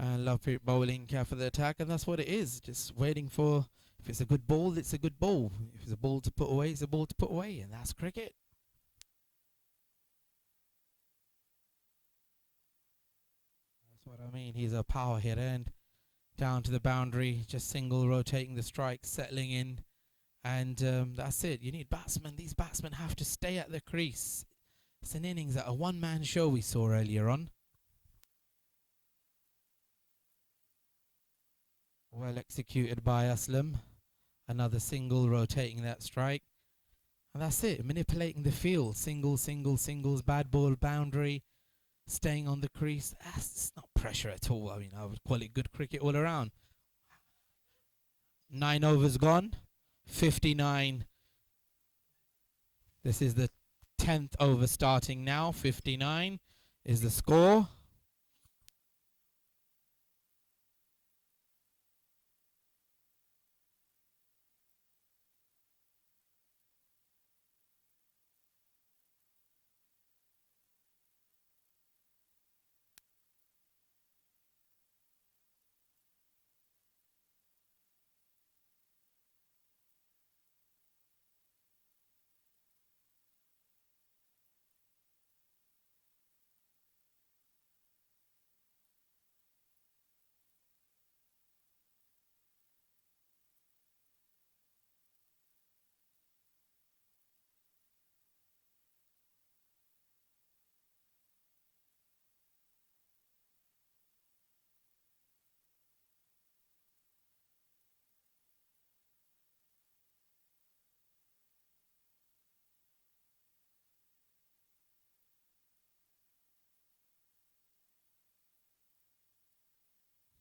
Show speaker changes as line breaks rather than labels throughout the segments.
And Love Pick bowling care for the attack, and that's what it is. Just waiting for, if it's a good ball, it's a good ball. If it's a ball to put away, it's a ball to put away, and that's cricket. That's what I mean. He's a power hitter, and down to the boundary, just single rotating the strike, settling in, and that's it. You need batsmen. These batsmen have to stay at the crease. It's an innings at a one-man show we saw earlier on. Well executed by Aslam. Another single rotating that strike. And that's it. Manipulating the field. Single, single, singles, bad ball, boundary, staying on the crease. That's not pressure at all. I mean, I would call it good cricket all around. 9 overs gone. 59. This is the 10th over starting now. 59 is the score.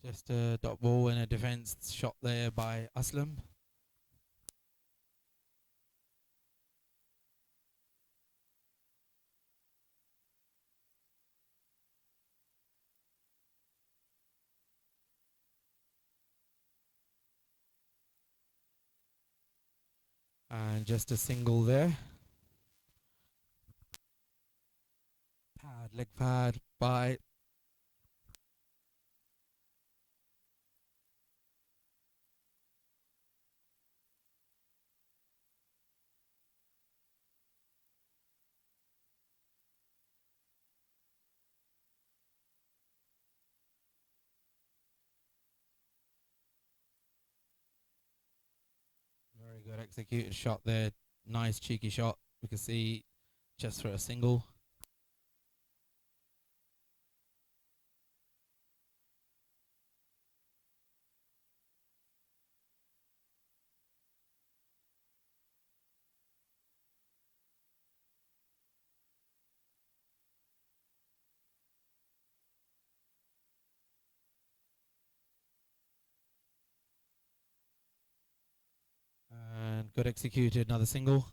Just a dot ball and a defence shot there by Aslam. And just a single there. Pad, leg pad by very good executed shot there. Nice cheeky shot. We can see just for a single. And good executed, another single.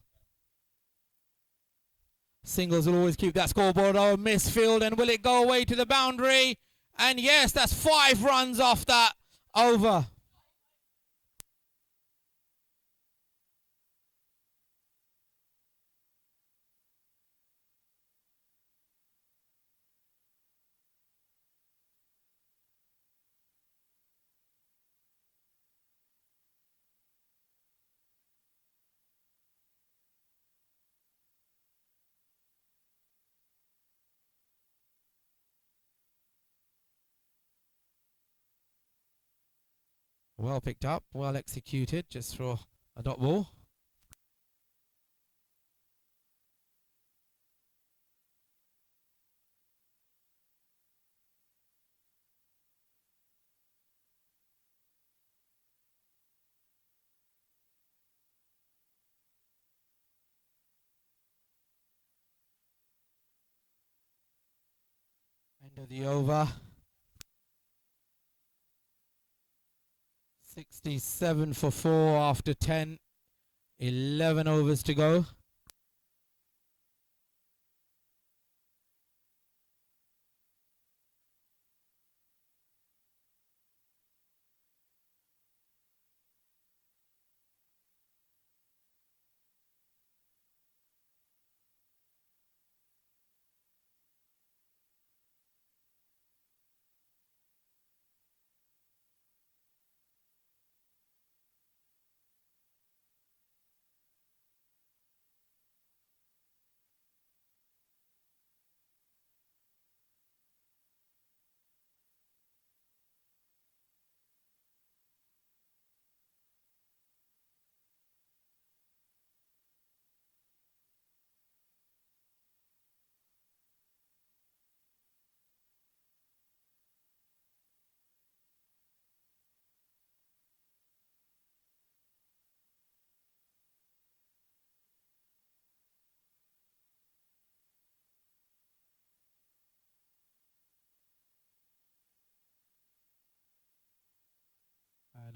Singles will always keep that scoreboard. Oh, misfield, and will it go away to the boundary? And yes, that's 5 runs off that over. Well picked up, well executed, just for a dot ball. End of the over. 67 for 4 after 10. 11 overs to go.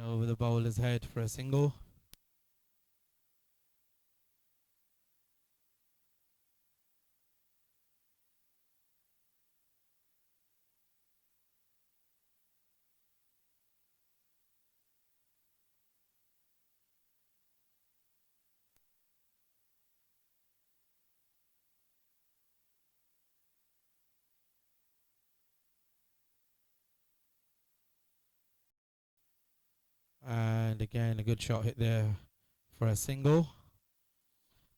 over the bowler's head for a single. And again, a good shot hit there for a single.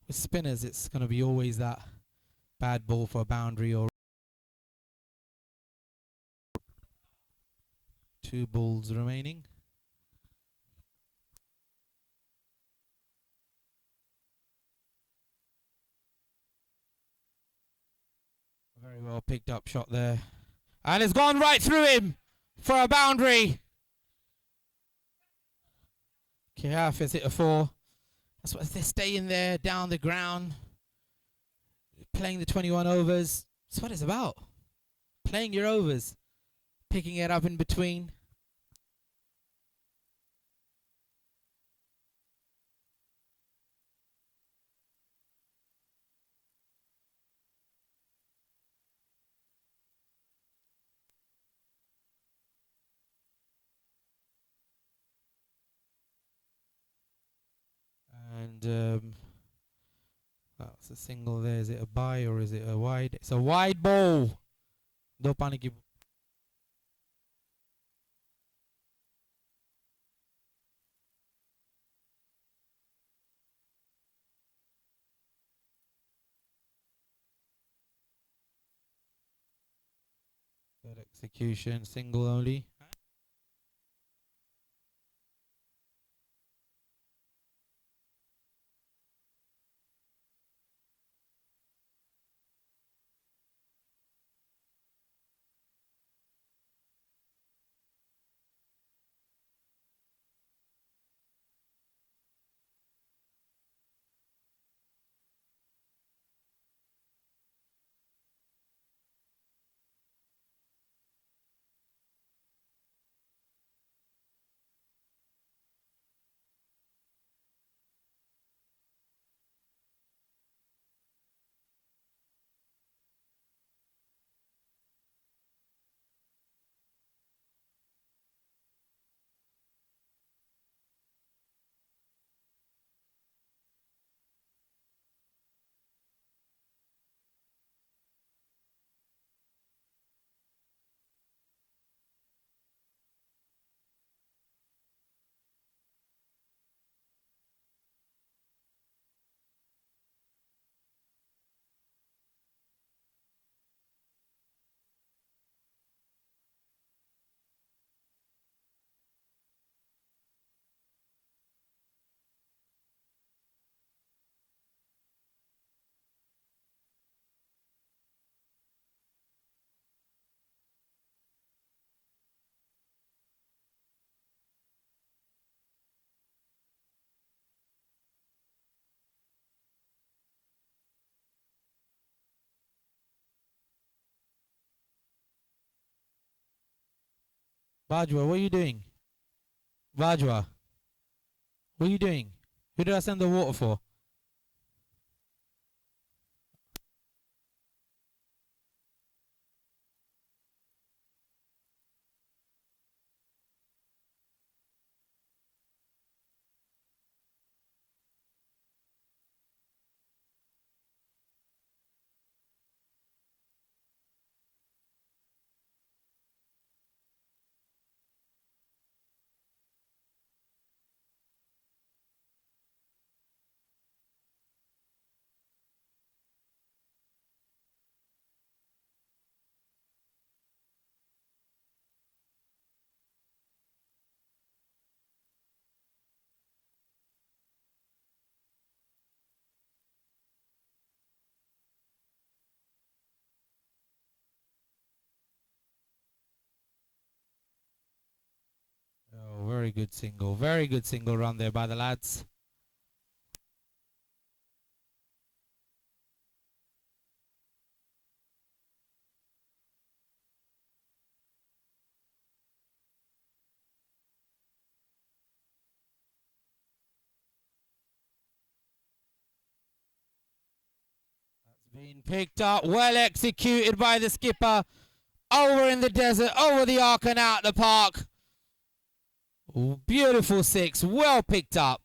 With spinners, it's going to be always that bad ball for a boundary or 2 balls remaining. Very well picked up shot there. And it's gone right through him for a boundary. Kiaf has hit a 4. That's what they're staying there down the ground, playing the 21 overs. That's what it's about. Playing your overs, picking it up in between. And that's a single there. Is it a bye or is it a wide? It's a wide ball. Do panic. Good execution. Single only. Bajwa, what are you doing? Bajwa, what are you doing? Who did I send the water for? Oh, very good single. Very good single run there by the lads. Been picked up, well executed by the skipper. Over in the desert, over the arc and out the park. Ooh, beautiful six, well picked up.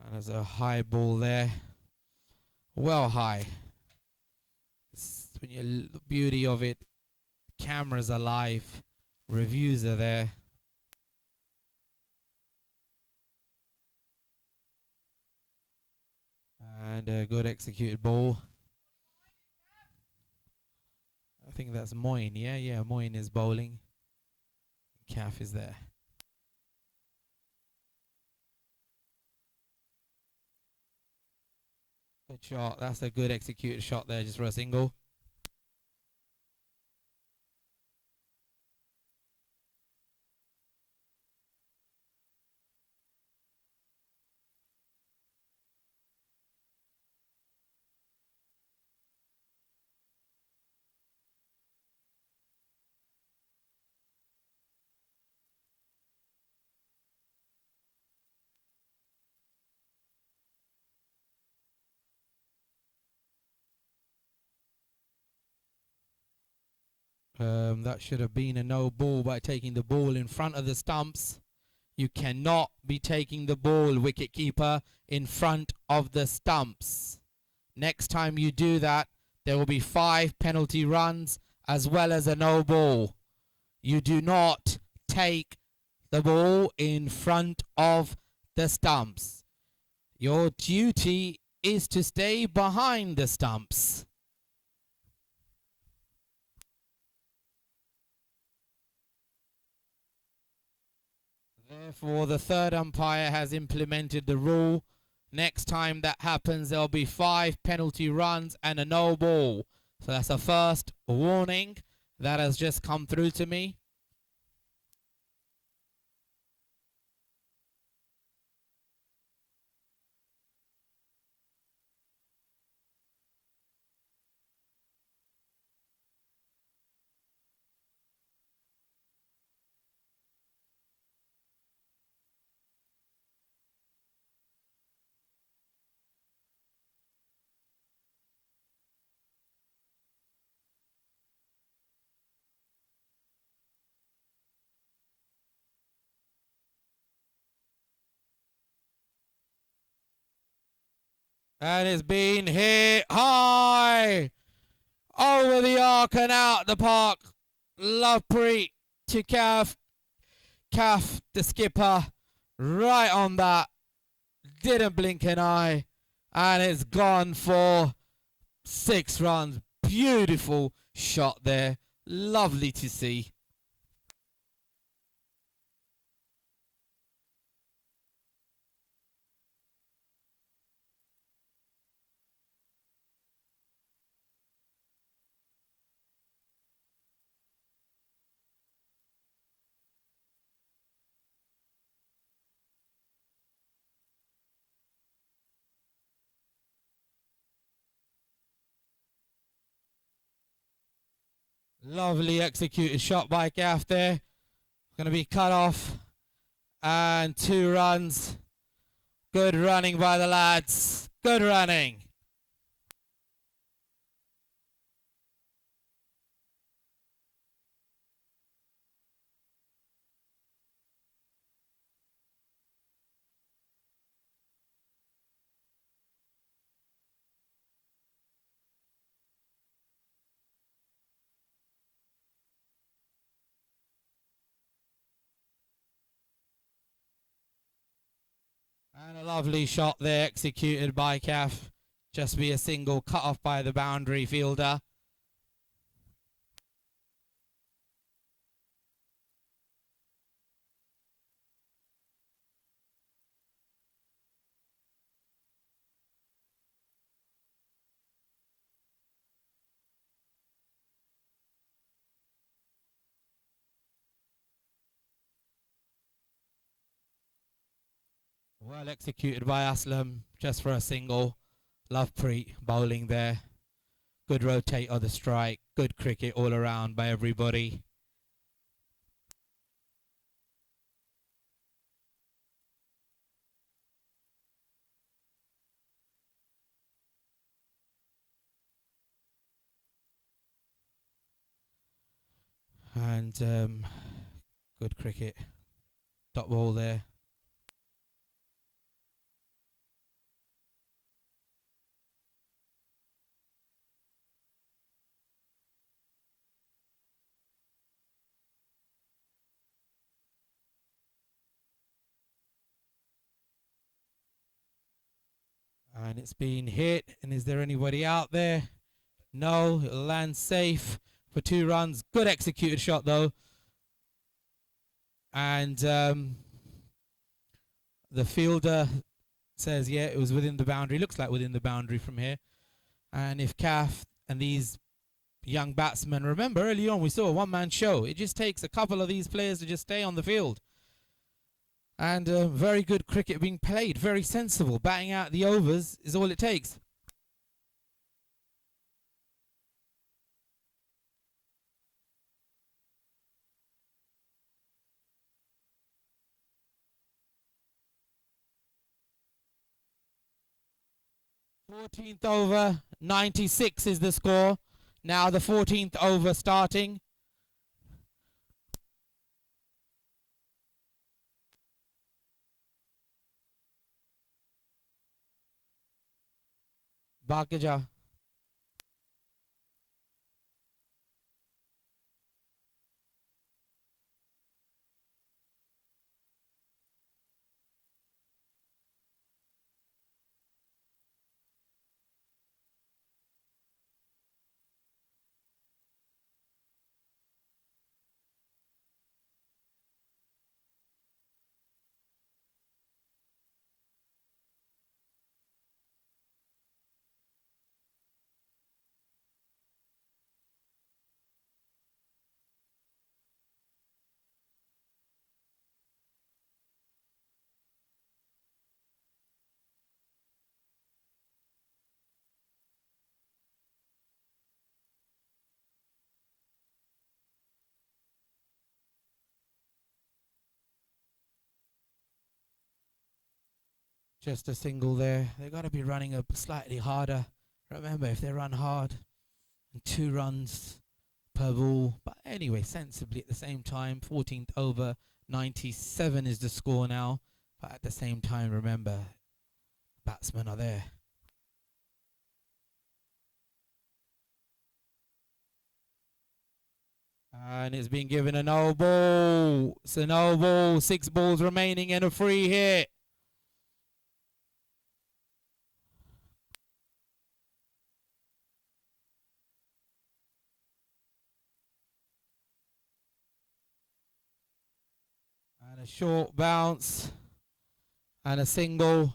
And there's a high ball there. Well high. When you the beauty of it, cameras are live, reviews are there. And a good executed ball. I think that's Moyne, yeah, Moyne is bowling. Calf is there. Good shot, that's a good executed shot there just for a single. That should have been a no ball by taking the ball in front of the stumps. You cannot be taking the ball, wicketkeeper, in front of the stumps. Next time you do that, there will be 5 penalty runs as well as a no ball. You do not take the ball in front of the stumps. Your duty is to stay behind the stumps. Therefore, the third umpire has implemented the rule. Next time that happens, there'll be 5 penalty runs and a no ball. So that's a first warning that has just come through to me. And it's been hit high over the arc and out the park. Lovepreet to Calf. Calf, the skipper, right on that. Didn't blink an eye. And it's gone for 6 runs. Beautiful shot there. Lovely to see. Lovely executed shot by Gaff there. Going to be cut off. And 2 runs. Good running by the lads. Good running. And a lovely shot there executed by Calf. Just be a single cut off by the boundary fielder. Well executed by Aslam, just for a single. Lovepreet bowling there. Good rotate of the strike. Good cricket all around by everybody. And good cricket. Dot ball there. And it's been hit. And is there anybody out there? No, it'll land safe for 2 runs. Good executed shot though. And the fielder says, yeah, it was within the boundary. Looks like within the boundary from here. And if CAF and these young batsmen, remember early on we saw a one-man show. It just takes a couple of these players to just stay on the field. And very good cricket being played. Very sensible. Batting out the overs is all it takes. Fourteenth over, 96 is the score. Now the 14th over starting. Bakaja. Just a single there. They've got to be running a slightly harder. Remember, if they run hard, and 2 runs per ball. But anyway, sensibly at the same time. 14th over, 97 is the score now. But at the same time, remember, batsmen are there. And it's been given a no ball. It's a no ball. 6 balls remaining and a free hit. And a short bounce. And a single.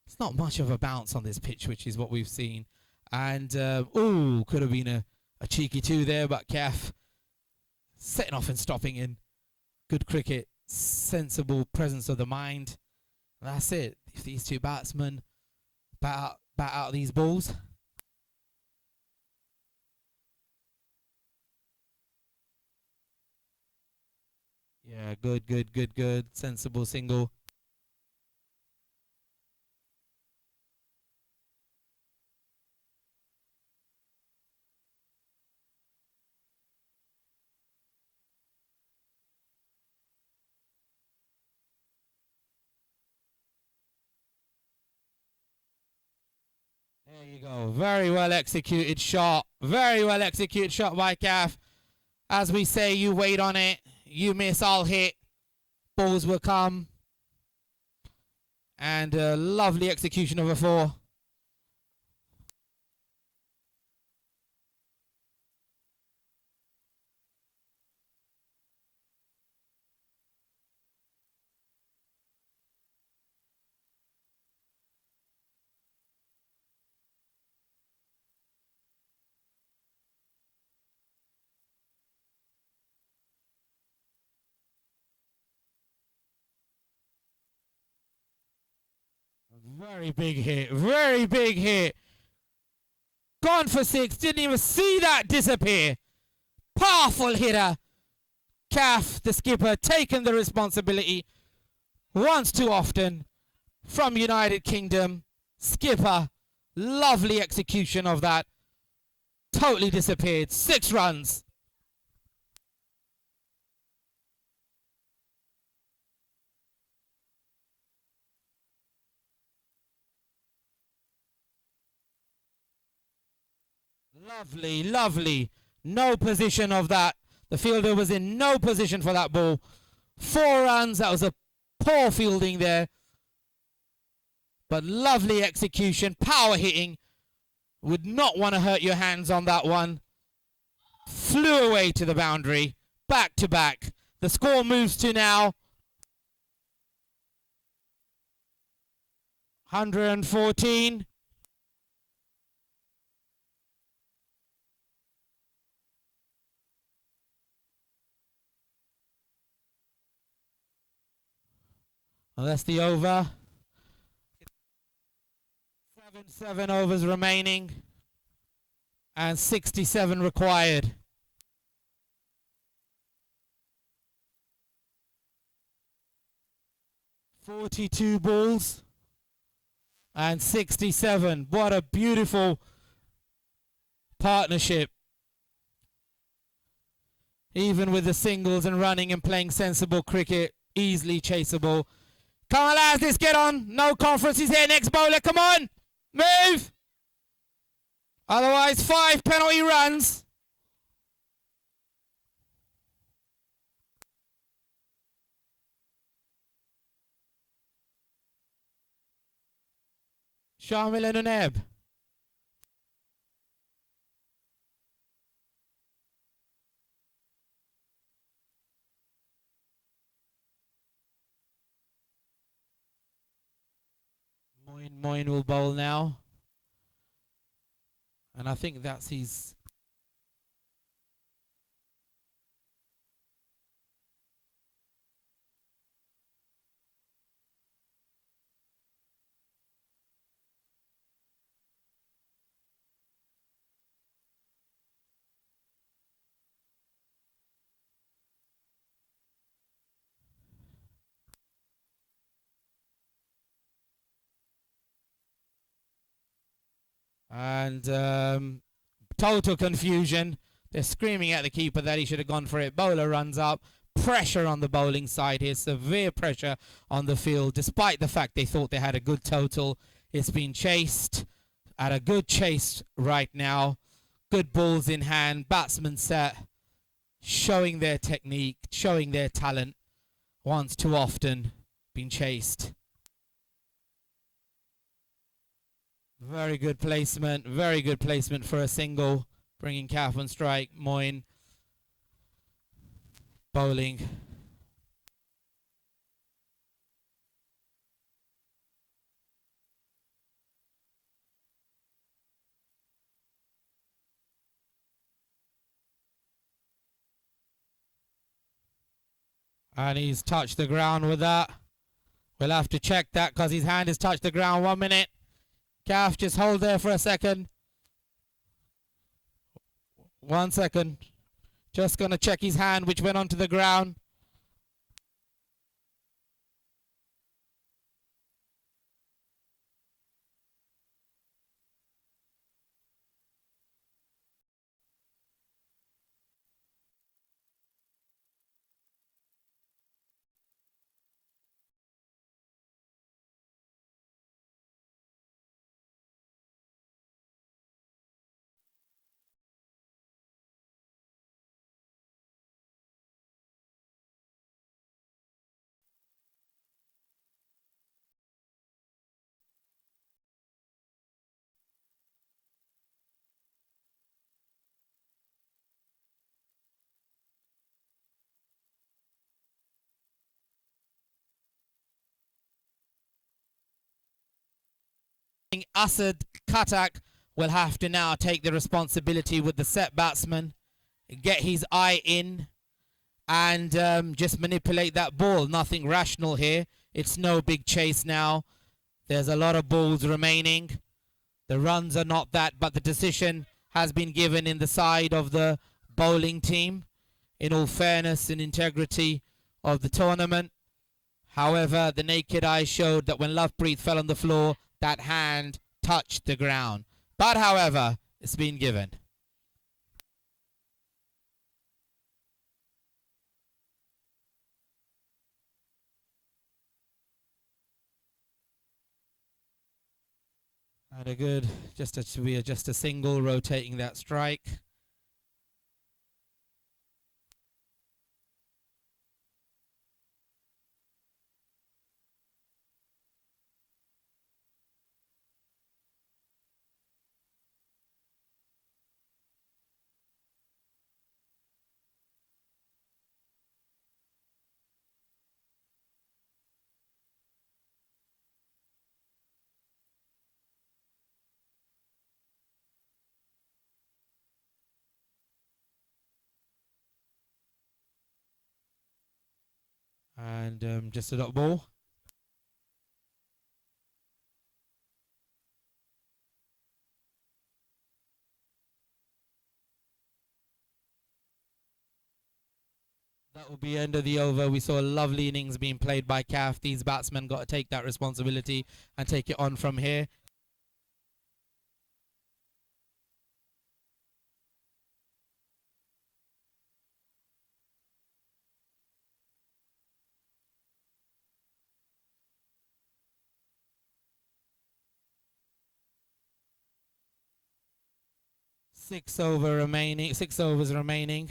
It's not much of a bounce on this pitch, which is what we've seen. And, could have been a cheeky 2 there, but Kaf setting off and stopping in. Good cricket. Sensible presence of the mind. That's it. If these 2 batsmen bat out these balls. Yeah, good. Sensible single. There you go. Very well executed shot. Very well executed shot by Kaf. As we say, you wait on it. You miss, I'll hit. Balls will come. And a lovely execution of a 4. Very big hit. Very big hit. Gone for 6. Didn't even see that disappear. Powerful hitter. Calf, the skipper, taking the responsibility once too often from United Kingdom. Skipper, lovely execution of that. Totally disappeared. 6 runs. Lovely, lovely. No position of that. The fielder was in no position for that ball. 4 runs. That was a poor fielding there. But lovely execution. Power hitting. Would not want to hurt your hands on that one. Flew away to the boundary. Back to back. The score moves to now 114. Well, that's the over. 7 overs remaining and 67 required. .42 balls and 67. What a beautiful partnership. Even with the singles and running and playing sensible cricket, easily chaseable. Come on, lads, let's get on. No conferences here. Next bowler, come on. Move. Otherwise, 5 penalty runs. Shamil and Uneb. Moin will bowl now. And I think that's his... And total confusion. They're screaming at the keeper that he should have gone for it. Bowler runs up. Pressure on the bowling side here. Severe pressure on the field. Despite the fact they thought they had a good total. It's been chased at a good chase right now. Good balls in hand. Batsmen set. Showing their technique. Showing their talent. Once too often been chased. Very good placement. Very good placement for a single. Bringing calf on strike. Moin. Bowling. And he's touched the ground with that. We'll have to check that because his hand has touched the ground. 1 minute. Calf, just hold there for a second. 1 second. Just going to check his hand, which went onto the ground. Asad Khatak will have to now take the responsibility with the set batsman, get his eye in and just manipulate that ball. Nothing rational here. It's no big chase now. There's a lot of balls remaining. The runs are not that, but the decision has been given in the side of the bowling team, in all fairness and integrity of the tournament. However, the naked eye showed that when Lovepreet fell on the floor, that hand touched the ground. But however, it's been given. And a good, just a single, rotating that strike. And just a dot ball. That will be end of the over. We saw a lovely innings being played by CAF. These batsmen got to take that responsibility and take it on from here. Six overs remaining.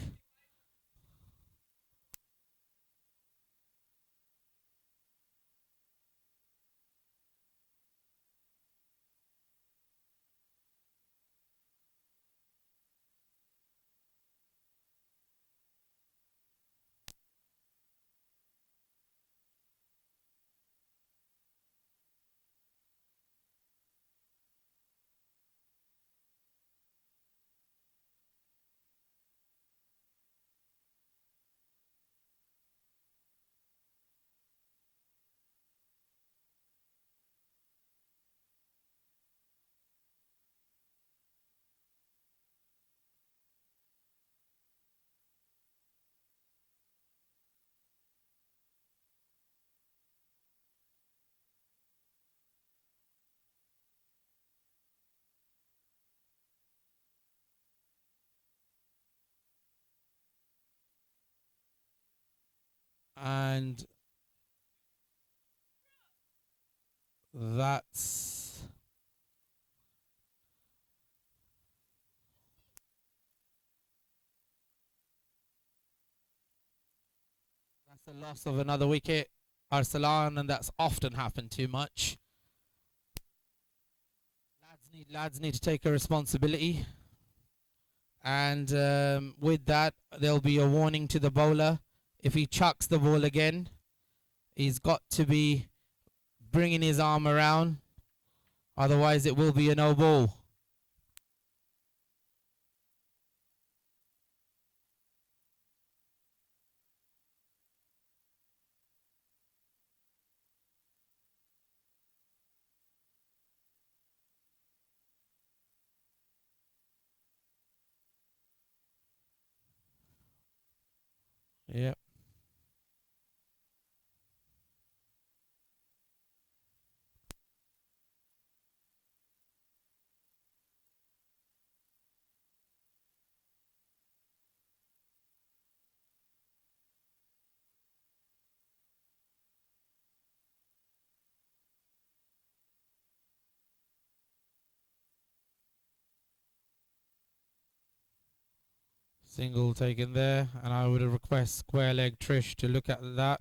And that's the loss of another wicket, Arsalan, and that's often happened too much. Lads need to take a responsibility. And with that, there'll be a warning to the bowler. If he chucks the ball again, he's got to be bringing his arm around. Otherwise, it will be a no ball. Yep. Single taken there, and I would request square leg Trish to look at that.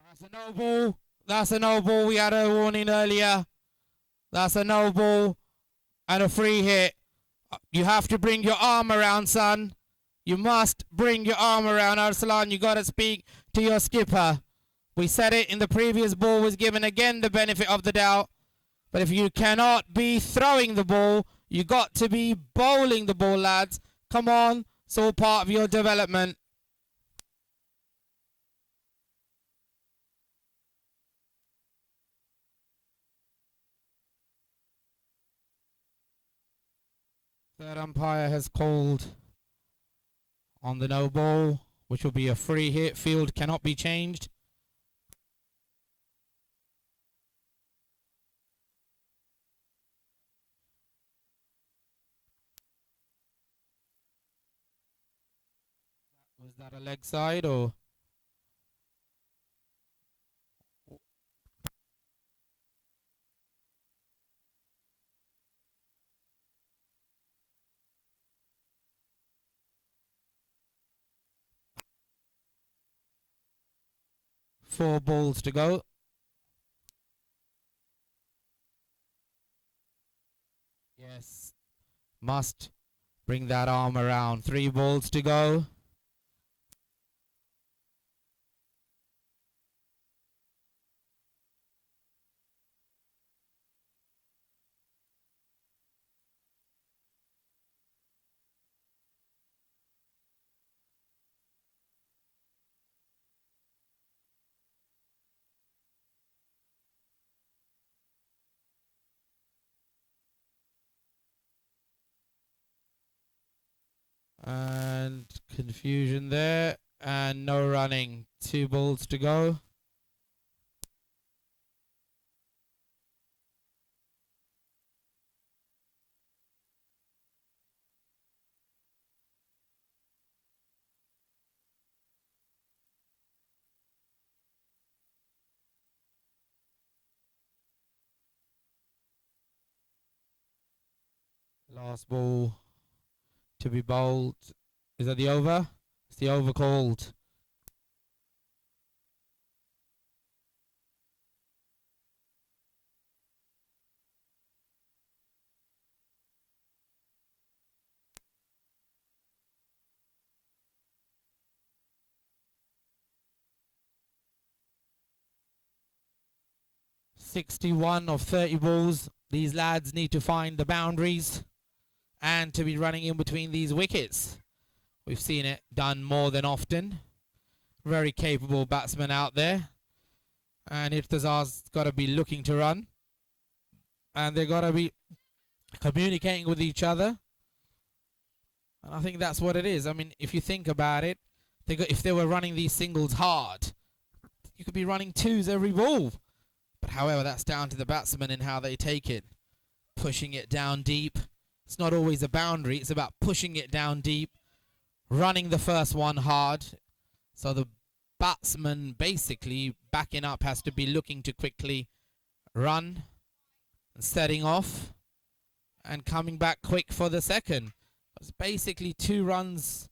That's a no ball. That's a no ball. We had a warning earlier. That's a no ball and a free hit. You have to bring your arm around, son. You must bring your arm around, Arsalan. You got to speak to your skipper. We said it in the previous ball was given again the benefit of the doubt. But if you cannot be throwing the ball, you got to be bowling the ball, lads. Come on, it's all part of your development. Third umpire has called on the no ball, which will be a free hit. Field cannot be changed. Was that a leg side or? 4 balls to go. Yes, must bring that arm around. 3 balls to go. And confusion there. And no running. 2 balls to go. Last ball to be bowled. Is that the over? It's the over called. .61 of 30 balls. These lads need to find the boundaries and to be running in between these wickets. We've seen it done more than often. Very capable batsmen out there. And Irtazar's got to be looking to run. And they've got to be communicating with each other. And I think that's what it is. I mean, if you think about it, if they were running these singles hard, you could be running 2s every ball. But however, that's down to the batsmen and how they take it. Pushing it down deep. It's not always a boundary. It's about pushing it down deep. Running the first one hard. So the batsman basically backing up has to be looking to quickly run. And setting off. And coming back quick for the second. It's basically 2 runs.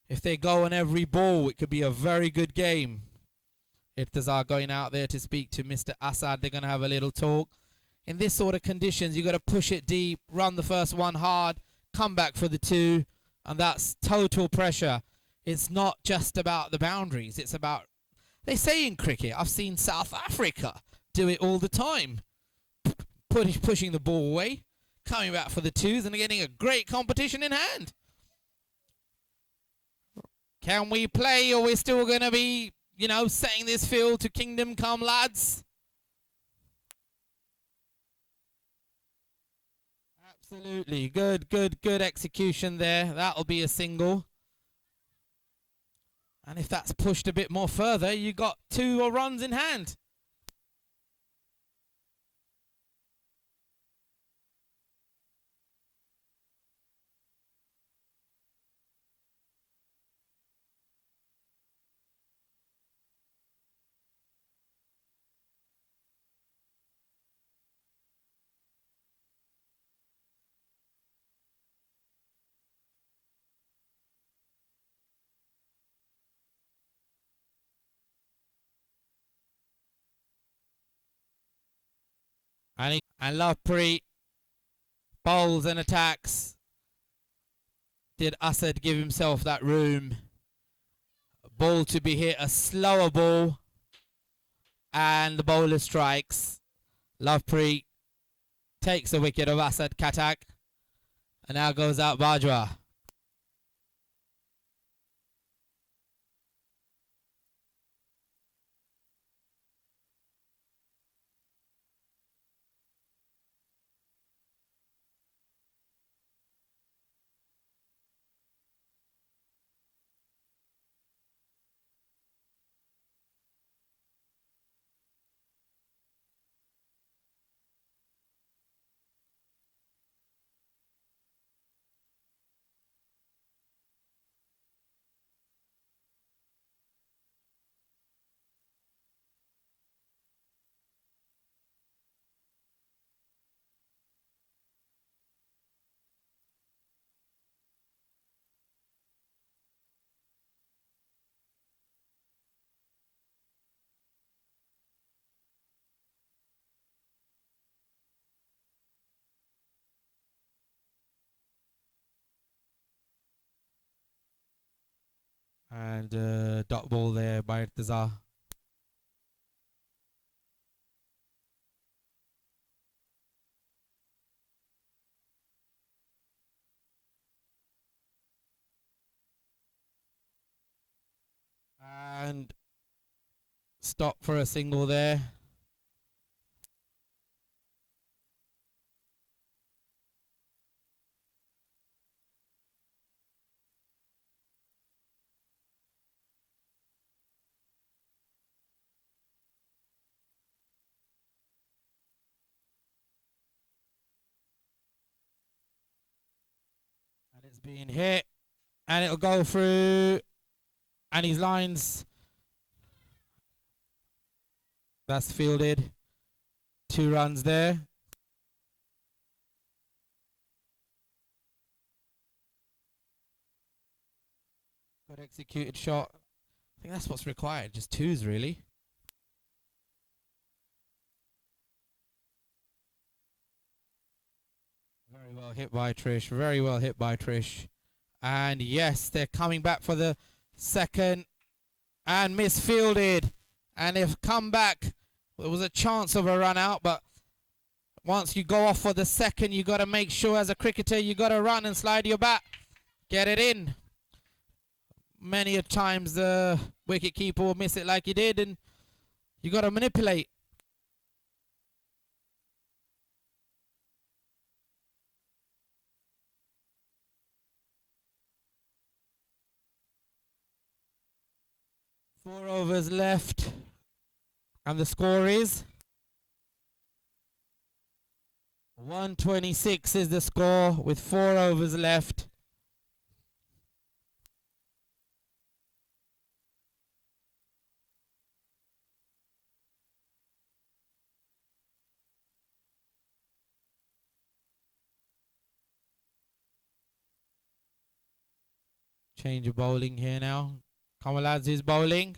If they go on every ball, it could be a very good game. Irtazar going out there to speak to Mr. Assad. They're going to have a little talk. In this sort of conditions, you've got to push it deep, run the first one hard, come back for the 2, and that's total pressure. It's not just about the boundaries. It's about, they say in cricket, I've seen South Africa do it all the time. Pushing the ball away, coming back for the 2s, and getting a great competition in hand. Can we play, or we're still going to be, you know, setting this field to kingdom come, lads? Absolutely. Good execution there. That'll be a single. And if that's pushed a bit more further, you got 2 runs in hand. And Lovepreet bowls and attacks. Did Assad give himself that room? Ball to be hit, a slower ball. And the bowler strikes. Lovepreet takes the wicket of Asad Khatak. And now goes out Bajwa. And dot ball there by Irtizar. And stop for a single there. And it's being hit. And it'll go through. And his lines. That's fielded. 2 runs there. Good executed shot. I think that's what's required. Just 2s really. Very well hit by Trish. Very well hit by Trish. And yes, they're coming back for the second. And misfielded. And they've come back. There was a chance of a run out, but once you go off for the second, you got to make sure as a cricketer you got to run and slide your bat. Get it in. Many a times the wicket keeper will miss it like he did, and you got to manipulate. Four overs left, and the score is 126 is the score with 4 overs left. Change of bowling here now. Kamaladze is bowling.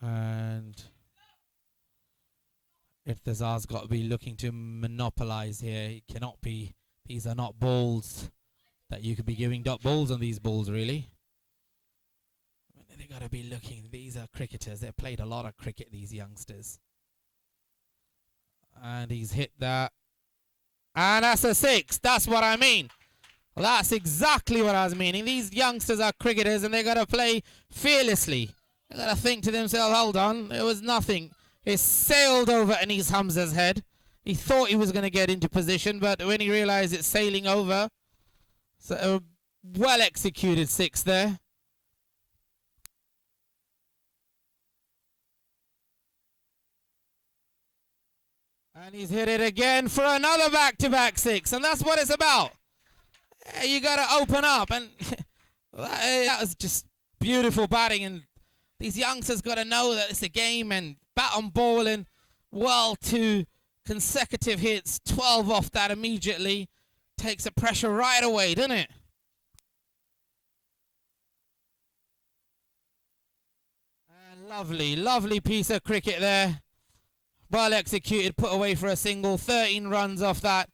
And Irtizar's got to be looking to monopolize here. It cannot be. These are not balls that you could be giving dot balls on these balls, really. They got to be looking. These are cricketers. They've played a lot of cricket, these youngsters. And he's hit that. And that's a 6. That's what I mean. Well, that's exactly what I was meaning. These youngsters are cricketers and they got to play fearlessly. They got to think to themselves, hold on, it was nothing. It sailed over Anis Hamza's head. He thought he was going to get into position, but when he realized it's sailing over, so a well executed 6 there. And he's hit it again for another back-to-back 6, and that's what it's about. You got to open up, and that was just beautiful batting, and these youngsters got to know that it's a game, and bat on ball, and well, 2 consecutive hits, 12 off that immediately, takes the pressure right away, doesn't it? Lovely, lovely piece of cricket there. Well executed, put away for a single. 13 runs off that.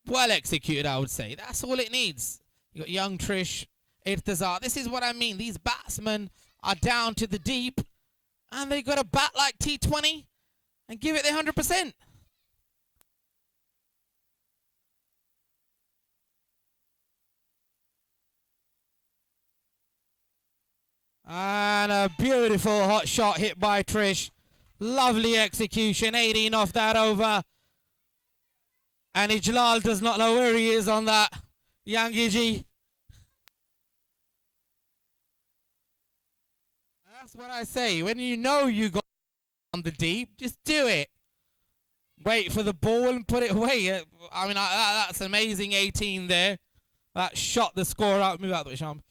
Well executed, I would say. That's all it needs. You got young Trish, Irtazar. This is what I mean. These batsmen are down to the deep, and they got to bat like T20 and give it their 100%. And a beautiful hot shot hit by Trish. Lovely execution. 18 off that over. And Ijlal does not know where he is on that. Young Iji. That's what I say. When you know you got on the deep, just do it. Wait for the ball and put it away. I mean, that's amazing 18 there. That shot the score out. Move out of the way, Sham.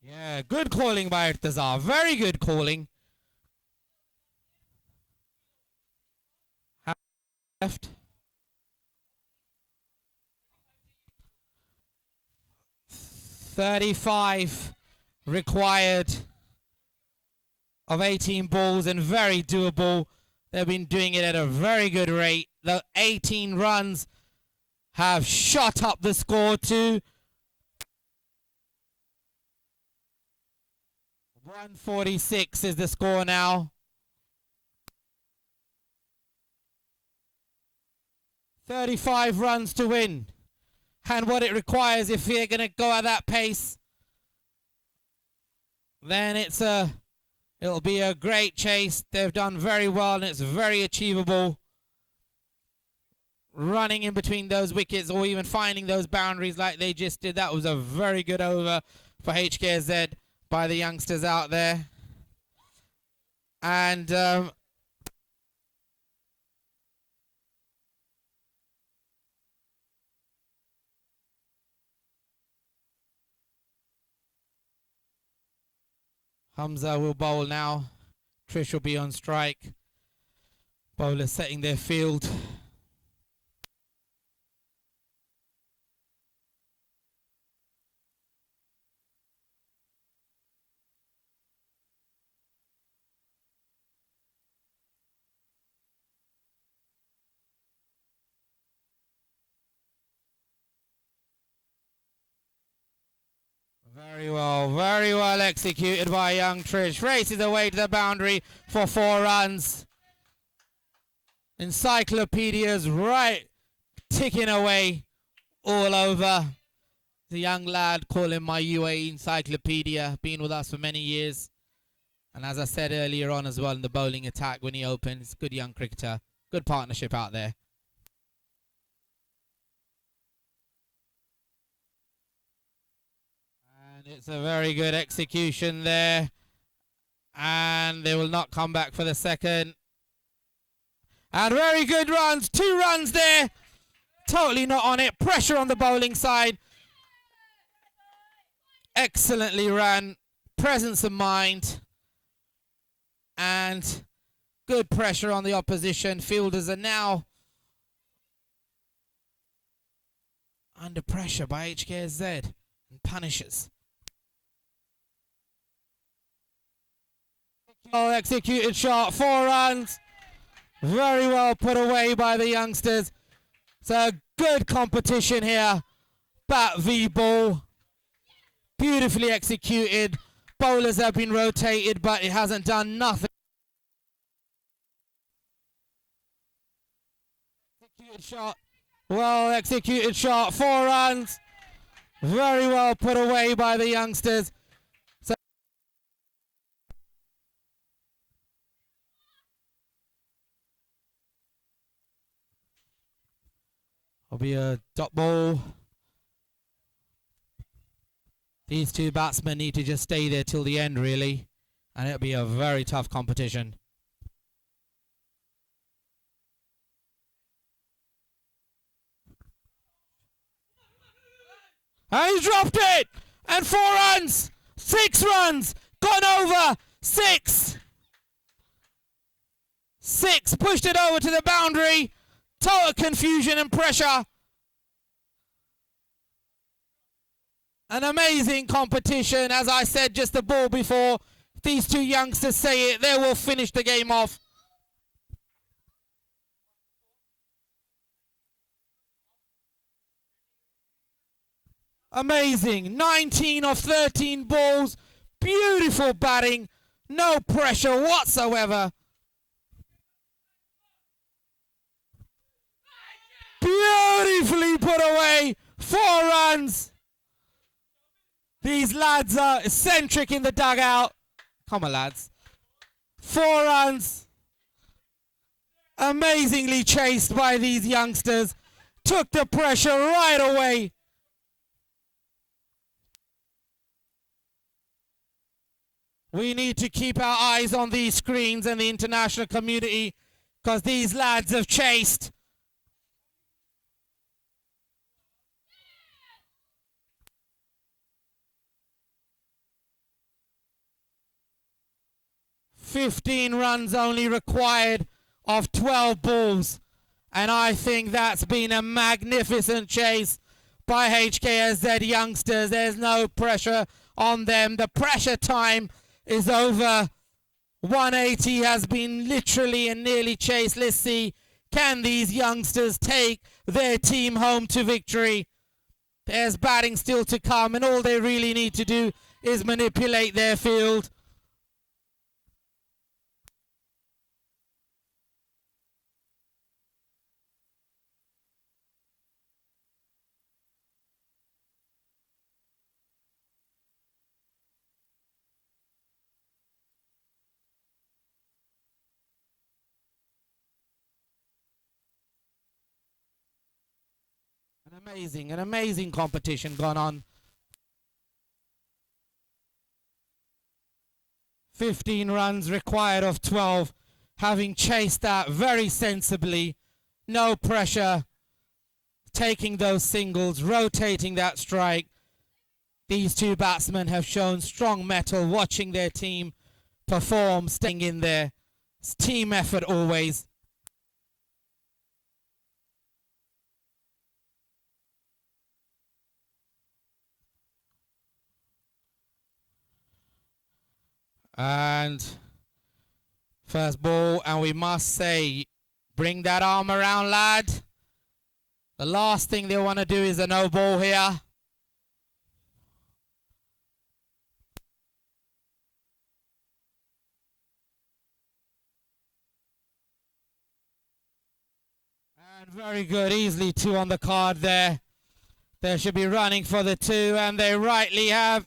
Yeah, good calling by Irtazar. Very good calling. Left. 35 required of 18 balls and very doable. They've been doing it at a very good rate. The 18 runs have shot up the score to 146 is the score now. 35 runs to win. And what it requires, if you're going to go at that pace, then it'll be a great chase. They've done very well and it's very achievable. Running in between those wickets or even finding those boundaries like they just did. That was a very good over for HKSZ by the youngsters out there. And Hamza will bowl now. Trish will be on strike. Bowlers setting their field. Very well executed by young Trish. Races away to the boundary for 4 runs. Encyclopedias right ticking away all over. The young lad, call him my UAE encyclopedia, been with us for many years. And as I said earlier on as well in the bowling attack when he opens, good young cricketer, good partnership out there. It's a very good execution there. And they will not come back for the second. And very good runs. 2 runs there. Totally not on it. Pressure on the bowling side. Excellently ran. Presence of mind. And good pressure on the opposition. Fielders are now under pressure by HKSZ and punishes. Well executed shot, 4 runs. Very well put away by the youngsters. It's a good competition here. Bat v ball. Beautifully executed. Bowlers have been rotated, but it hasn't done nothing. Executed shot. Well executed shot, 4 runs. Very well put away by the youngsters. Will be a dot ball. These 2 batsmen need to just stay there till the end, really. And it'll be a very tough competition. And he's dropped it! And 4 runs! 6 runs! Gone over! 6! 6, pushed it over to the boundary. Total confusion and pressure. An amazing competition. As I said just the ball before, these two youngsters say it, they will finish the game off. Amazing. 19 of 13 balls. Beautiful batting. No pressure whatsoever. Beautifully put away. 4 runs. These lads are eccentric in the dugout. Come on, lads. 4 runs. Amazingly chased by these youngsters. Took the pressure right away. We need to keep our eyes on these screens and the international community because these lads have chased. "15 runs only required of 12 balls. And I think that's been a magnificent chase by HKSZ youngsters. There's no pressure on them. The pressure time is over. 180 has been literally and nearly chased. Let's see, can these youngsters take their team home to victory? There's batting still to come, and all they really need to do is manipulate their field. An amazing competition gone on. 15 runs required of 12, having chased that very sensibly. No pressure, taking those singles, rotating that strike. These two batsmen have shown strong mettle, watching their team perform, staying in there. It's team effort always. And first ball, and we must say, bring that arm around, lad. The last thing they want to do is a no ball here. And very good, easily 2 on the card there. They should be running for the 2, and they rightly have.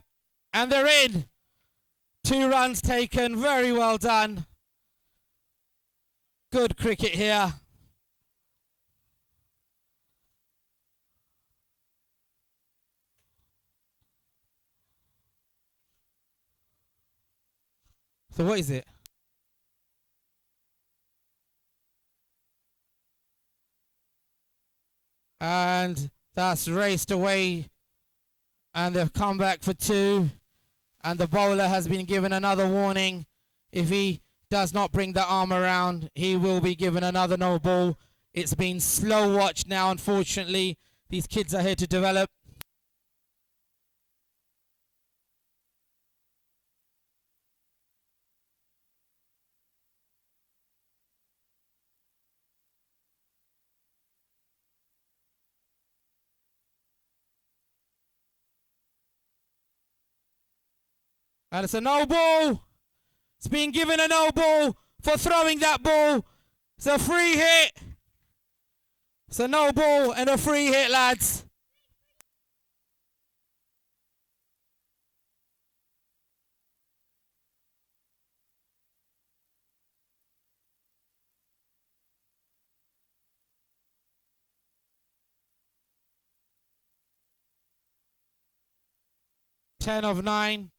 And they're in. 2 runs taken, very well done. Good cricket here. So what is it? And that's raced away, and they've come back for 2. And the bowler has been given another warning. If he does not bring the arm around, he will be given another no ball. It's been slow watch now, unfortunately. These kids are here to develop. And it's a no ball. It's been given a no ball for throwing that ball. It's a free hit. It's a no ball and a free hit, lads. Ten of 9.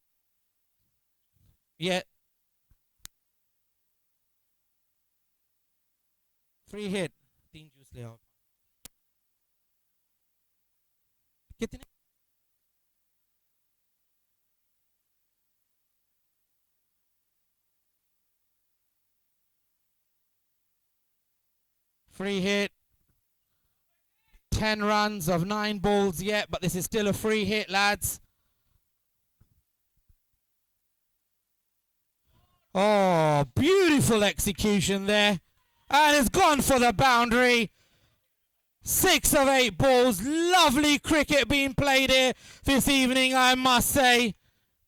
Yeah. Free hit. कितने Free hit. 10 runs of 9 balls yet, but this is still a free hit, lads. Oh, beautiful execution there. And it's gone for the boundary. 6 of 8 balls. Lovely cricket being played here this evening, I must say.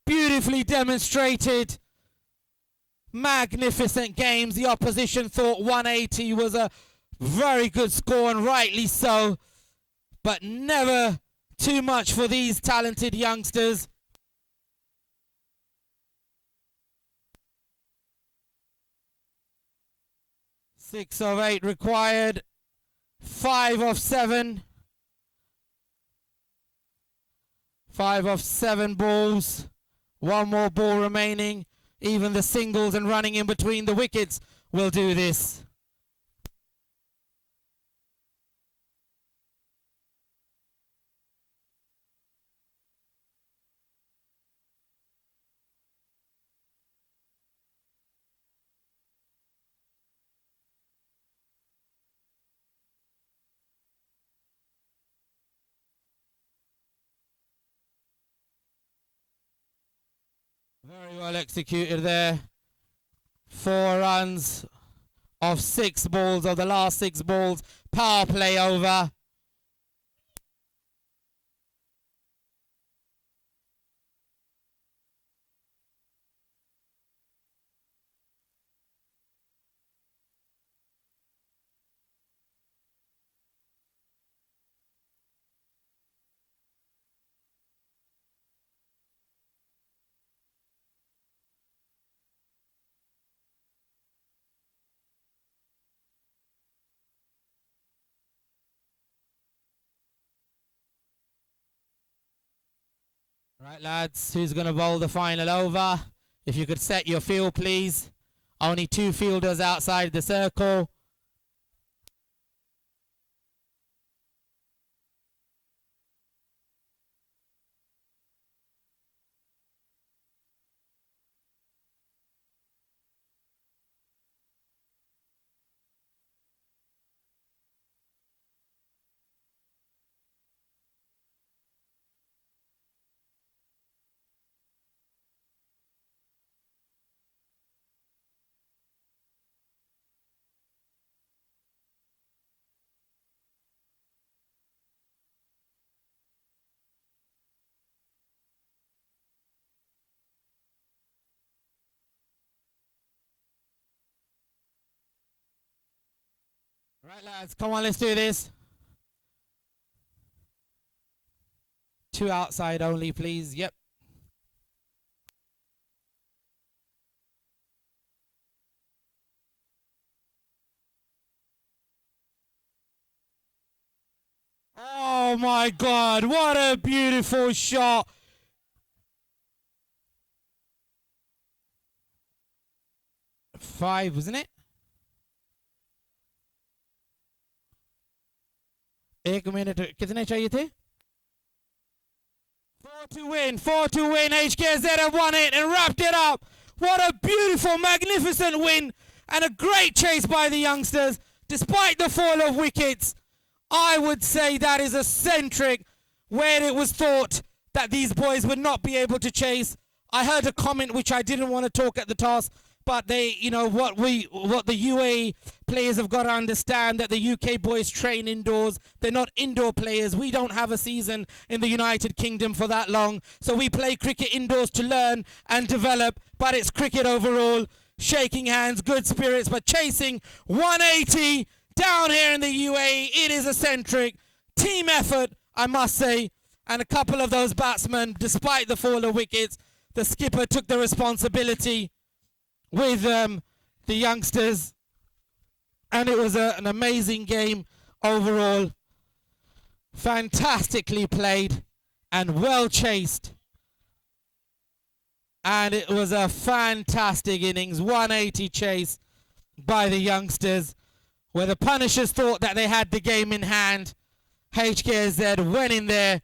Beautifully demonstrated. Magnificent games. The opposition thought 180 was a very good score, and rightly so. But never too much for these talented youngsters. Six of 8 required. 5 of 7. 5 of 7 balls. One more ball remaining. Even the singles and running in between the wickets will do this. Very well executed there. 4 runs of 6 balls, of the last 6 balls. Power play over. Right, lads, who's going to bowl the final over? If you could set your field, please. Only 2 fielders outside the circle. Right, lads, come on, let's do this. 2 outside only, please. Yep. Oh my God, what a beautiful shot. Five, wasn't it? एक minute कितने चाहिए थे? 4 to win. HKSZ have won it and wrapped it up. What a beautiful, magnificent win and a great chase by the youngsters. Despite the fall of wickets, I would say that is eccentric, where it was thought that these boys would not be able to chase. I heard a comment which I didn't want to talk at the toss, but they, you know, what the UAE players have got to understand, that the UK boys train indoors. They're not indoor players. We don't have a season in the United Kingdom for that long, so we play cricket indoors to learn and develop. But it's cricket overall. Shaking hands, good spirits, but chasing 180 down here in the UAE, it is eccentric. Team effort, I must say, and a couple of those batsmen, despite the fall of wickets, the skipper took the responsibility with the youngsters, and it was an amazing game overall. Fantastically played and well chased, and it was a fantastic innings. 180 chase by the youngsters, where the punishers thought that they had the game in hand. HKSZ went in there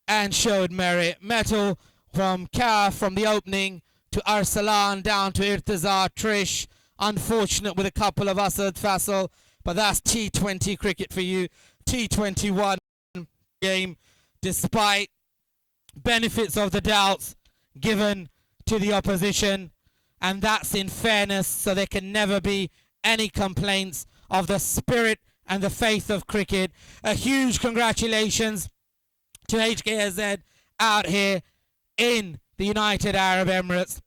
and showed merit. Metal from Kaf from the opening to Arsalan, down to Irtizar, Trish. Unfortunate with a couple of Asad Faisal. But that's T20 cricket for you. T21 game, despite benefits of the doubts given to the opposition, and that's in fairness, so there can never be any complaints of the spirit and the faith of cricket. A huge congratulations to HKSZ out here in the United Arab Emirates.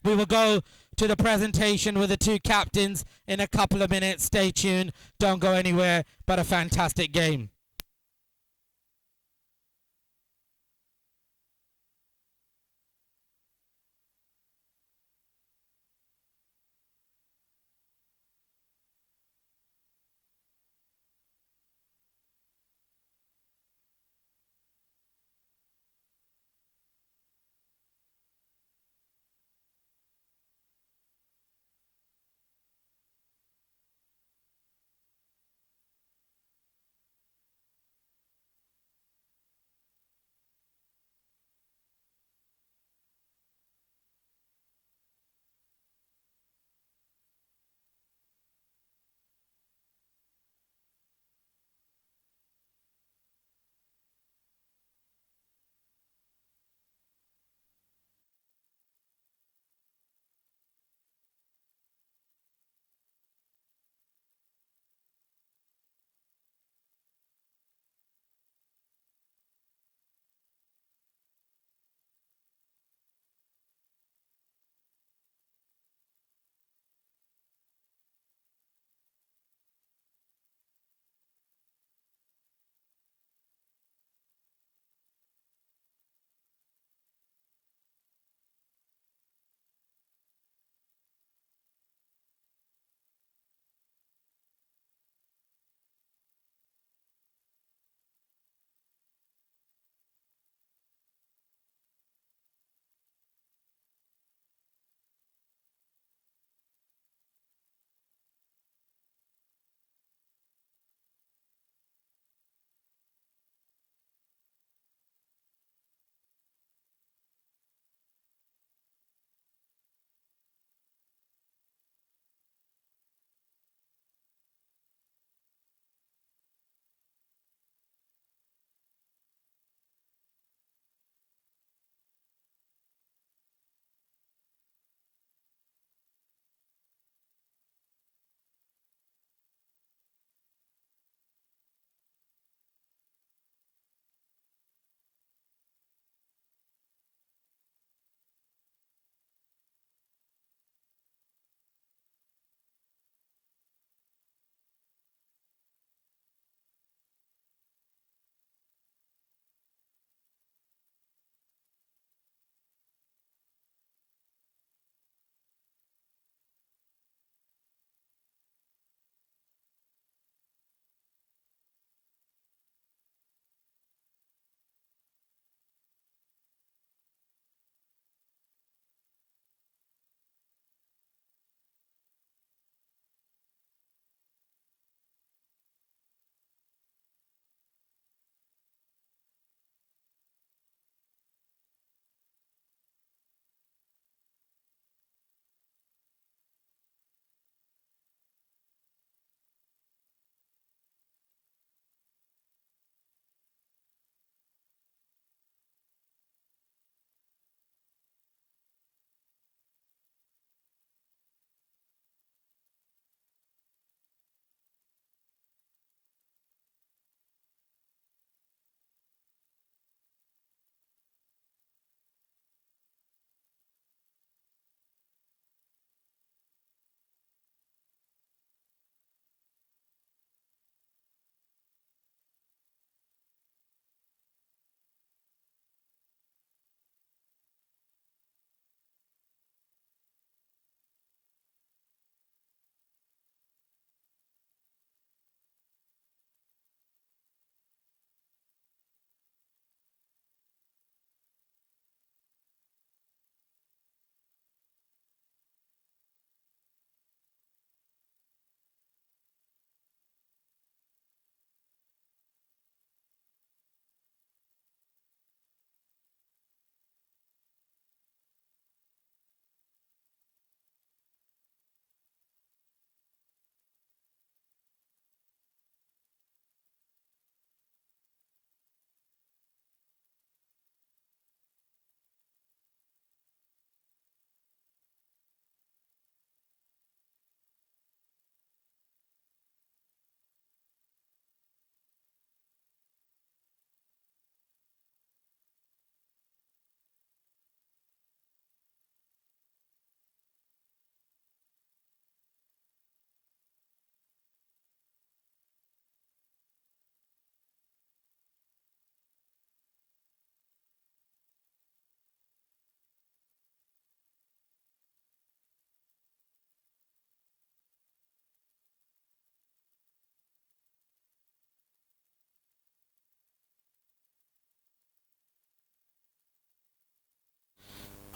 We will go to the presentation with the two captains in a couple of minutes. Stay tuned, don't go anywhere, but a fantastic game.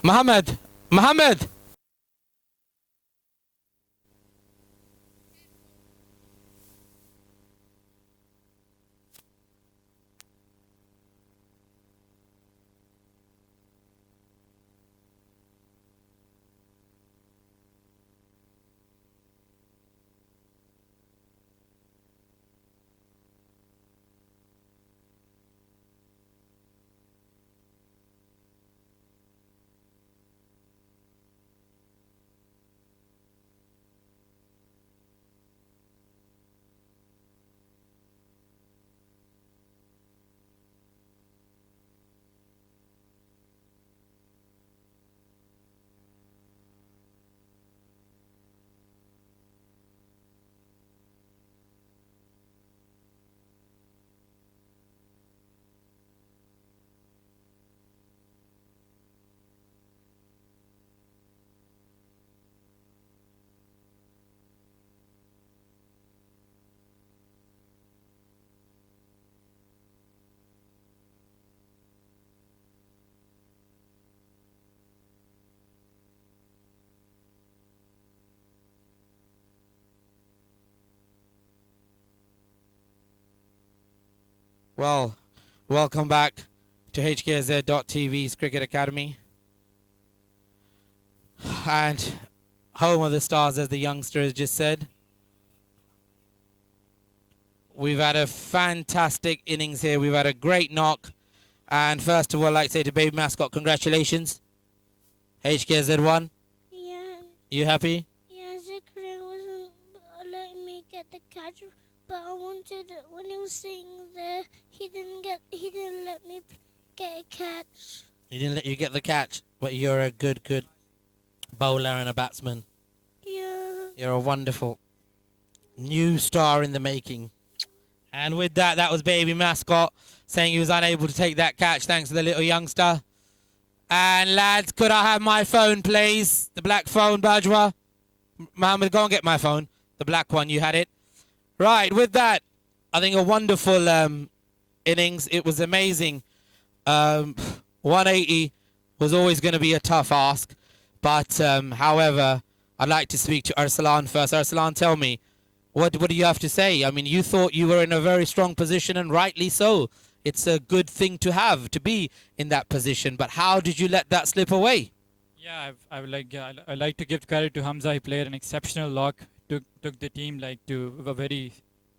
Mohammed! Mohammed! Well, welcome back to HKSZ.TV's Cricket Academy. And home of the stars, as the youngster has just said. We've had a fantastic innings here. We've had a great knock. And first of all, I'd like to say to Baby Mascot, congratulations. HKSZ won.
Yeah.
You happy?
Yeah, Zachary wasn't letting me get the catch, but I wanted when he was sitting there, he didn't let me get a catch.
He didn't let you get the catch, but you're a good bowler and a batsman.
Yeah.
You're a wonderful new star in the making. And with that, that was Baby Mascot saying he was unable to take that catch thanks to the little youngster. And lads, could I have my phone, please? The black phone, Bajwa. Mohammed, go and get my phone. The black one, you had it. Right, with that, I think a wonderful innings. It was amazing. 180 was always going to be a tough ask. But, however, I'd like to speak to Arsalan first. Arsalan, tell me, what do you have to say? I mean, you thought you were in a very strong position, and rightly so. It's a good thing to have, to be in that position. But how did you let that slip away?
Yeah, I like to give credit to Hamza. He played an exceptional lock, took the team to a very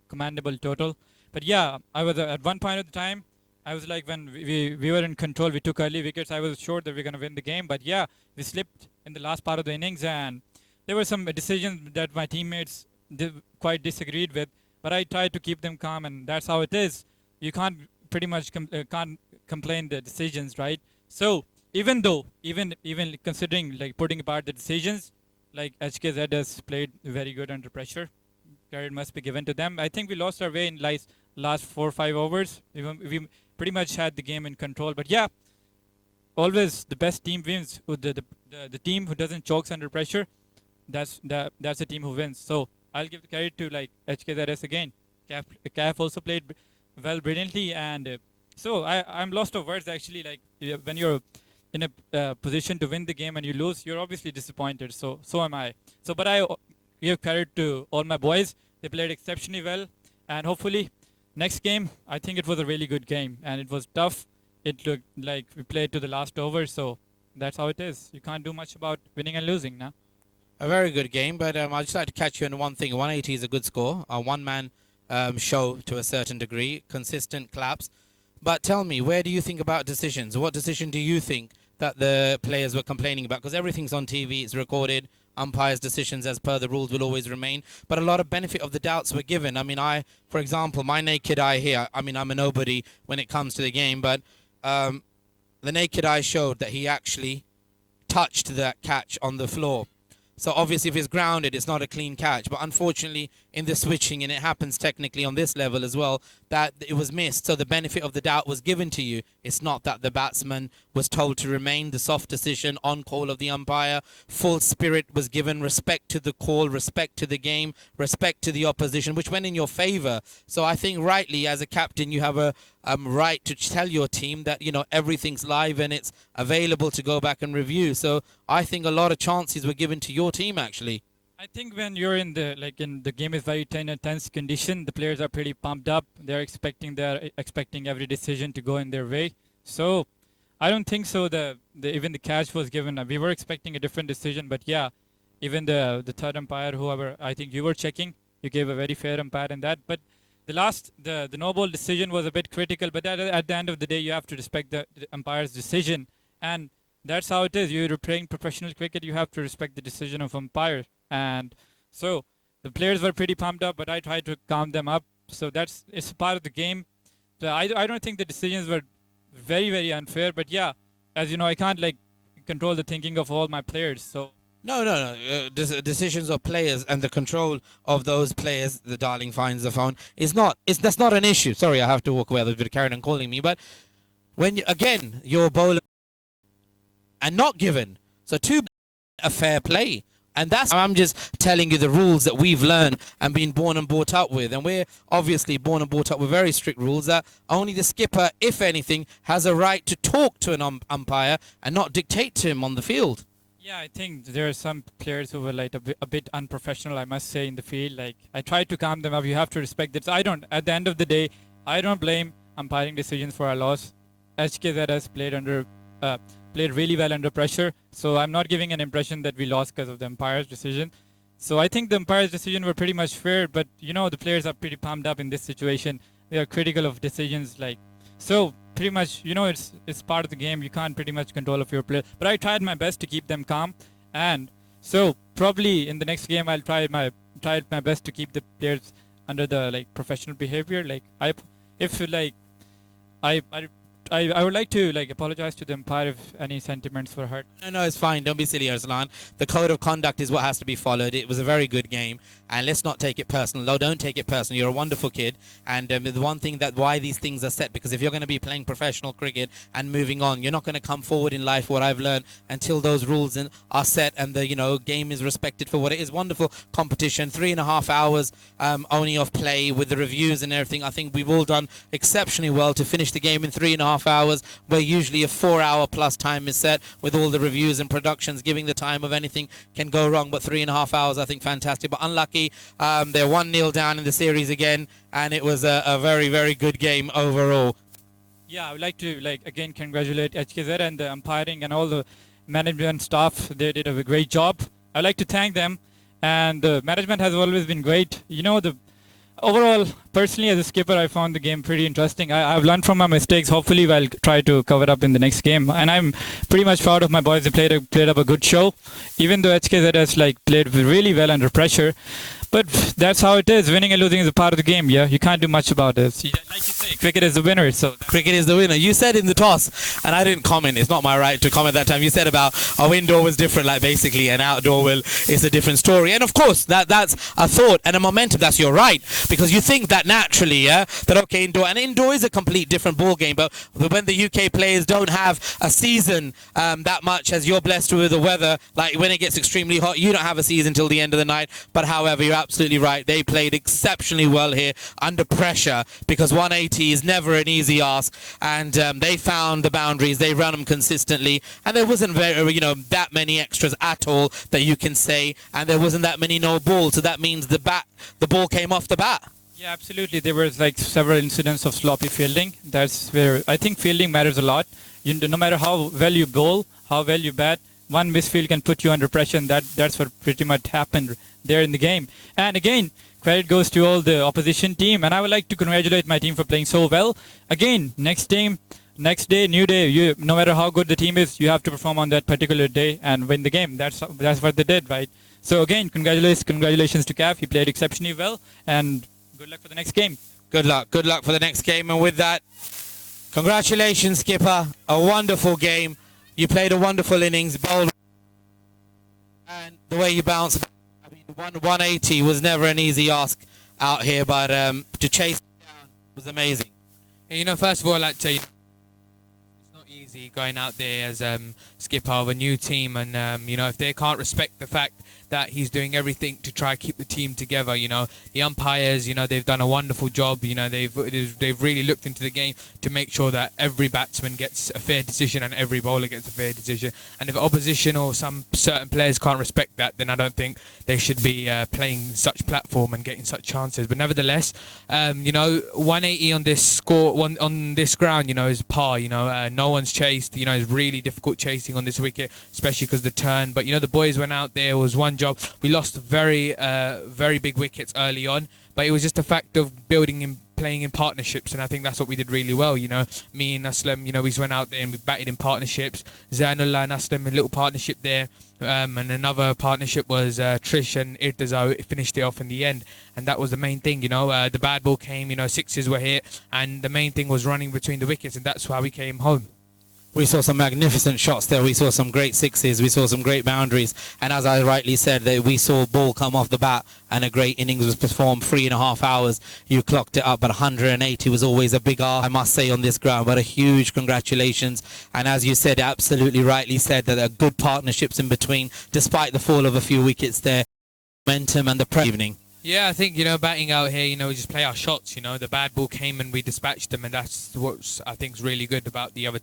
commendable total. But yeah, I was at one point of the time, I was like, when we were in control, we took early wickets. I was sure that we are going to win the game. But yeah, we slipped in the last part of the innings, and there were some decisions that my teammates quite disagreed with. But I tried to keep them calm, and that's how it is. You can't pretty much can't complain the decisions, right? So even considering putting apart the decisions, HKZ has played very good under pressure. Credit must be given to them. I think we lost our way in last 4 or 5 overs. We pretty much had the game in control. But yeah, always the best team wins. The team who doesn't chokes under pressure, that's the team who wins. So I'll give the credit to HKZS again. CAF also played well brilliantly, and so I'm lost of words actually. When you're in a position to win the game and you lose, you're obviously disappointed. So am I. But I give credit to all my boys. They played exceptionally well, and hopefully next game, I think it was a really good game, and it was tough. It looked like we played to the last over, so that's how it is. You can't do much about winning and losing now.
A very good game, but I'd just like to catch you on one thing. 180 is a good score. A one-man show to a certain degree. Consistent claps. But tell me, where do you think about decisions? What decision do you think that the players were complaining about? Because everything's on TV, it's recorded. Umpires' decisions, as per the rules, will always remain. But a lot of benefit of the doubts were given. I mean, for example, my naked eye here, I mean, I'm a nobody when it comes to the game, but the naked eye showed that he actually touched that catch on the floor. So obviously if it's grounded, it's not a clean catch. But unfortunately, in the switching, and it happens technically on this level as well, that it was missed, so the benefit of the doubt was given to you. It's not that the batsman was told to remain, the soft decision on call of the umpire. Full spirit was given, respect to the call, respect to the game, respect to the opposition, which went in your favour. So I think rightly, as a captain, you have a right to tell your team that, you know, everything's live and it's available to go back and review. So I think a lot of chances were given to your team, actually.
I think when you're in the game is very tense condition, the players are pretty pumped up. They're expecting every decision to go in their way. So I don't think so. Even the catch was given. We were expecting a different decision, but yeah, even the third umpire, whoever I think you were checking, you gave a very fair umpire in that. But the no ball decision was a bit critical. But at the end of the day, you have to respect the umpire's decision, and that's how it is. You're playing professional cricket. You have to respect the decision of umpire. And so the players were pretty pumped up, but I tried to calm them up. So it's part of the game. So I don't think the decisions were very, very unfair. But yeah, as you know, I can't control the thinking of all my players. So
No. Decisions of players and the control of those players. The darling finds the phone. That's not an issue. Sorry, I have to walk away. There's a bit of Karen calling me. But when you're bowler and not given, so a fair play. And I'm just telling you the rules that we've learned and been born and brought up with. And we're obviously born and brought up with very strict rules that only the skipper, if anything, has a right to talk to an umpire and not dictate to him on the field.
yeah, I think there are some players who were a bit unprofessional, I must say, in the field. I tried to calm them up. You have to respect this. At the end of the day, I don't blame umpiring decisions for our loss. HKZ has played really well under pressure. So I'm not giving an impression that we lost because of the umpire's decision. So I think the umpire's decision were pretty much fair, but the players are pretty pumped up in this situation. They are critical of decisions so pretty much, it's part of the game. You can't pretty much control of your player. But I tried my best to keep them calm. And so probably in the next game I'll try my best to keep the players under the professional behavior. I would like to apologize to the umpire if any sentiments were hurt.
No, it's fine. Don't be silly, Arslan. The code of conduct is what has to be followed. It was a very good game, and let's not take it personal. No, don't take it personal. You're a wonderful kid, and the one thing why these things are set, because if you're going to be playing professional cricket and moving on, you're not going to come forward in life, what I've learned, until those rules are set and the game is respected for what it is. Wonderful competition, 3.5 hours only of play with the reviews and everything. I think we've all done exceptionally well to finish the game in 3.5 hours, where usually a 4-hour plus time is set with all the reviews and productions giving the time of anything can go wrong. But 3.5 hours, I think, fantastic. But unlucky, they're 1-0 down in the series again, and it was a very, very good game overall.
Yeah, I would like to again congratulate HKZ and the umpiring and all the management staff. They did a great job. I'd like to thank them, and the management has always been great. Overall, personally, as a skipper, I found the game pretty interesting. I've learned from my mistakes. Hopefully, I'll try to cover up in the next game. And I'm pretty much proud of my boys. They played up a good show, even though HKZ has played really well under pressure. But that's how it is. Winning and losing is a part of the game. Yeah, you can't do much about it. Like you say, cricket is the winner. So
cricket is the winner. You said in the toss, and I didn't comment. It's not my right to comment that time. You said about indoor was different, basically, and outdoor it's a different story. And of course, that's a thought and a momentum. That's your right, because you think that naturally, that okay, indoor is a complete different ball game. But when the UK players don't have a season that much as you're blessed with the weather, like when it gets extremely hot, you don't have a season till the end of the night. But however, you're absolutely right. They played exceptionally well here under pressure, because 180 is never an easy ask, and they found the boundaries. They ran them consistently, and there wasn't that many extras at all that you can say, and there wasn't that many no balls. So that means the ball came off the bat.
Yeah, absolutely. There was several incidents of sloppy fielding. That's where I think fielding matters a lot. No matter how well you bowl, how well you bat, one misfield can put you under pressure, and that's what pretty much happened there in the game. And again, credit goes to all the opposition team, and I would like to congratulate my team for playing so well. Again, next day, new day. No matter how good the team is, you have to perform on that particular day and win the game. That's what they did, right? So again, congratulations to Caf. He played exceptionally well, and good luck for the next game.
Good luck for the next game. And with that, congratulations, skipper. A wonderful game. You played a wonderful innings, bowled, and the way you bounced. 180 was never an easy ask out here, but to chase down was amazing.
You know, first of all, I'd like to say it's not easy going out there as skipper of a new team, and you know, if they can't respect the fact that he's doing everything to try keep the team together, you know, the umpires, you know, they've done a wonderful job. You know, they've really looked into the game to make sure that every batsman gets a fair decision and every bowler gets a fair decision. And if opposition or some certain players can't respect that, then I don't think they should be playing such platform and getting such chances. But nevertheless, you know, 180 on this on this ground, you know, is par. You know, no one's chased. You know, it's really difficult chasing on this wicket, especially because the turn. But you know, the boys went out there. It was one job. We lost very big wickets early on, but it was just a fact of building and playing in partnerships, and I think that's what we did really well. You know, me and Aslam, you know, we went out there and we batted in partnerships. Zainullah and Aslam, a little partnership there, and another partnership was Trish and Irtaza. It finished it off in the end, and that was the main thing. You know, the bad ball came, you know, sixes were hit, and the main thing was running between the wickets, and that's why we came home.
We saw some magnificent shots there. We saw some great sixes. We saw some great boundaries. And as I rightly said, that we saw ball come off the bat and a great innings was performed. 3.5 hours. You clocked it up, but 180 was always a big R, I must say, on this ground. But a huge congratulations. And as you said, absolutely rightly said, that there are good partnerships in between, despite the fall of a few wickets there. Momentum and the evening.
Yeah, I think, you know, batting out here, you know, we just play our shots. You know, the bad ball came and we dispatched them, and that's what I think is really good about the other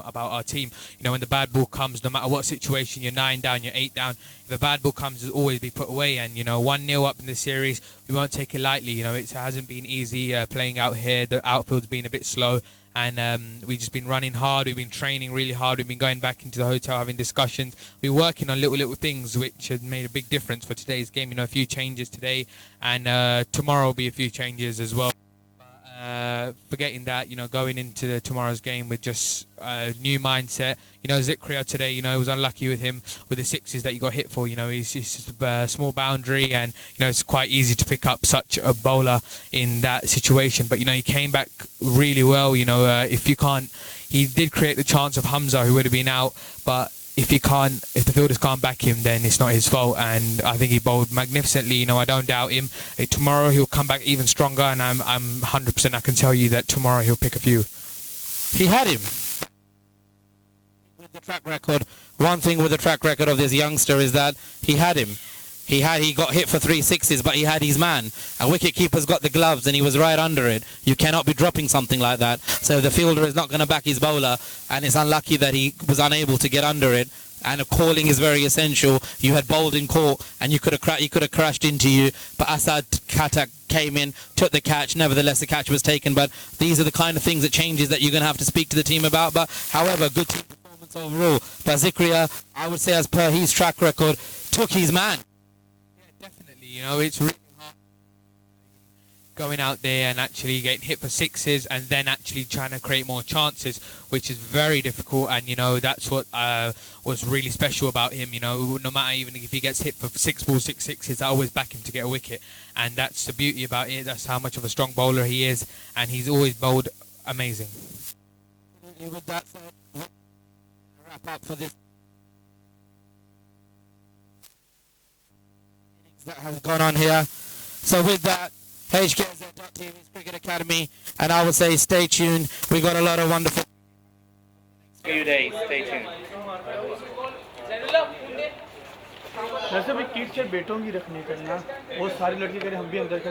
about our team. You know, when the bad ball comes, no matter what situation, you're 9 down, you're 8 down. If a bad ball comes, it'll always be put away. And you know, 1-0 up in the series, we won't take it lightly. You know, it hasn't been easy playing out here. The outfield's been a bit slow. And we've just been running hard. We've been training really hard. We've been going back into the hotel, having discussions. We're working on little things which have made a big difference for today's game. You know, a few changes today, and tomorrow will be a few changes as well. Forgetting that, you know, going into tomorrow's game with just a new mindset. You know, Zikria today, you know, it was unlucky with him with the sixes that he got hit for. You know, he's just a small boundary, and you know, it's quite easy to pick up such a bowler in that situation. But you know, he came back really well. You know, if he did create the chance of Hamza, who would have been out, but if the fielders can't back him, then it's not his fault. And I think he bowled magnificently. You know, I don't doubt him. Tomorrow he'll come back even stronger, and I'm 100%. I can tell you that tomorrow he'll pick a few.
He had him. With the track record, one thing with the track record of this youngster is that he had him. He got hit for 3 sixes, but he had his man. A wicket keeper's got the gloves and he was right under it. You cannot be dropping something like that. So the fielder is not going to back his bowler, and it's unlucky that he was unable to get under it. And calling is very essential. You had bowled in court and he could have crashed into you, but Asad Khatak came in, took the catch. Nevertheless, the catch was taken. But these are the kind of things, that changes that you're going to have to speak to the team about. But however, good team performance overall. But Zikria, I would say, as per his track record, took his man.
Definitely, you know, it's really hard going out there and actually getting hit for sixes and then actually trying to create more chances, which is very difficult. And you know, that's what was really special about him. You know, no matter even if he gets hit for 6 balls, 6 sixes, I always back him to get a wicket, and that's the beauty about it. That's how much of a strong bowler he is, and he's always bowled amazing.
With that said, wrap up for this that has gone on here. So with that, HKSZ.TV's Cricket Academy, and I would say stay tuned. We got a lot of wonderful
few days. Stay tuned.
वैसे भी kit से बेटों की रखनी करना वो सारी लड़की करें हम भी अंदर का